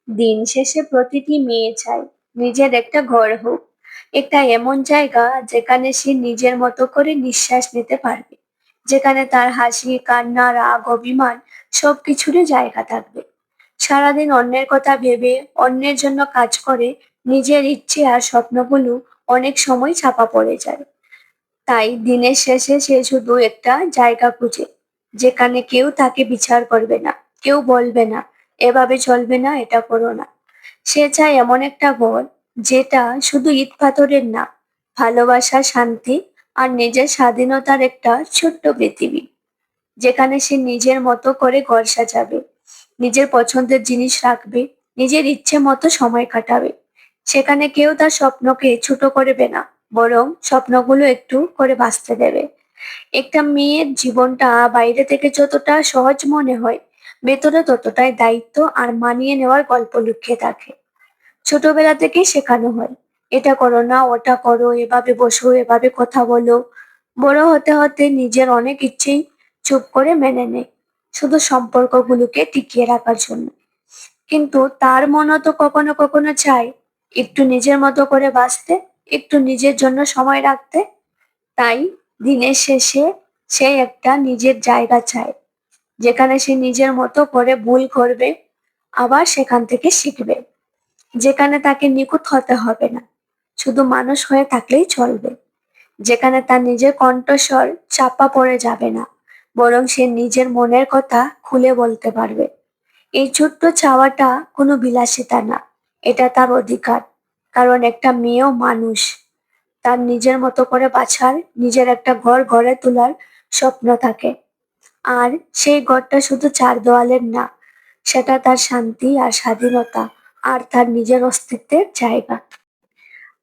দিন শেষে প্রতিটি মেয়ে চায় নিজের একটা ঘর হোক, একটা এমন জায়গা যেখানে সে নিজের মতো করে নিঃশ্বাস নিতে পারবে, যেখানে তার হাসি, কান্না, রাগ, অভিমান সবকিছুরই জায়গা থাকবে। সারাদিন অন্যের কথা ভেবে, অন্যের জন্য কাজ করে নিজের ইচ্ছে আর স্বপ্নগুলো অনেক সময় চাপা পড়ে যায়। তাই দিনের শেষে সে শুধু একটা জায়গা খুঁজে, যেখানে কেউ তাকে বিচার করবে না, কেউ বলবে না এভাবে চলবে না, এটা করো না। সে চায় এমন একটা ঘর যেটা শুধু ইট পাথরের না, ভালোবাসা, শান্তি আর নিজের স্বাধীনতার একটা ছোট্ট পৃথিবী, যেখানে সে নিজের মতো করে ঘর সাজাবে, নিজের পছন্দের জিনিস রাখবে, নিজের ইচ্ছে মতো সময় কাটাবে। সেখানে কেউ তার স্বপ্নকে ছোট করবে না, বরং স্বপ্নগুলো একটু করে বাঁচতে দেবে। একটা মেয়ের জীবনটা বাইরে থেকে যতটা সহজ মনে হয়, ভেতরে ততটাই দায়িত্ব আর মানিয়ে নেওয়ার গল্প লুকিয়ে থাকে। ছোটবেলা থেকেই শেখানো হয়, এটা করো না, ওটা করো, এভাবে বসো, এভাবে কথা বলো। বড় হতে হতে নিজের অনেক ইচ্ছেই চুপ করে মেনে নেয়, শুধু সম্পর্কগুলোকে টিকিয়ে রাখার জন্য। কিন্তু তার মনও তো কখনো কখনো চায় একটু নিজের মতো করে বাঁচতে, একটু নিজের জন্য সময় রাখতে। তাই দিনের শেষে সে একটা নিজের জায়গা চায়, যেখানে সে নিজের মতো করে ভুল করবে, আবার সেখান থেকে শিখবে। যেখানে তাকে নিখুঁত হতে হবে না, শুধু মানুষ হয়ে থাকলেই চলবে। যেখানে তার নিজের কণ্ঠস্বর চাপা পড়ে যাবে না, বরং সে নিজের মনের কথা খুলে বলতে পারবে। এই ছোট্ট চাওয়াটা কোনো বিলাসিতা না, এটা তার অধিকার। কারণ একটা মেয়েও মানুষ, তার নিজের মতো করে বাঁচার, নিজের একটা ঘর গড়ে তোলার স্বপ্ন থাকে। আর সেই ঘরটা শুধু চার দেওয়ালের না, সেটা তার শান্তি আর স্বাধীনতা আর তার নিজের অস্তিত্বের জায়গা।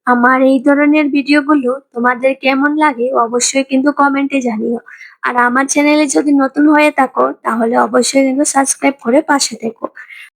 আমার এই ধরনের ভিডিওগুলো তোমাদের কেমন লাগে অবশ্যই কিন্তু কমেন্টে জানিও। আর আমার চ্যানেলে যদি নতুন হয়ে থাকো তাহলে অবশ্যই কিন্তু সাবস্ক্রাইব করে পাশে থেকো।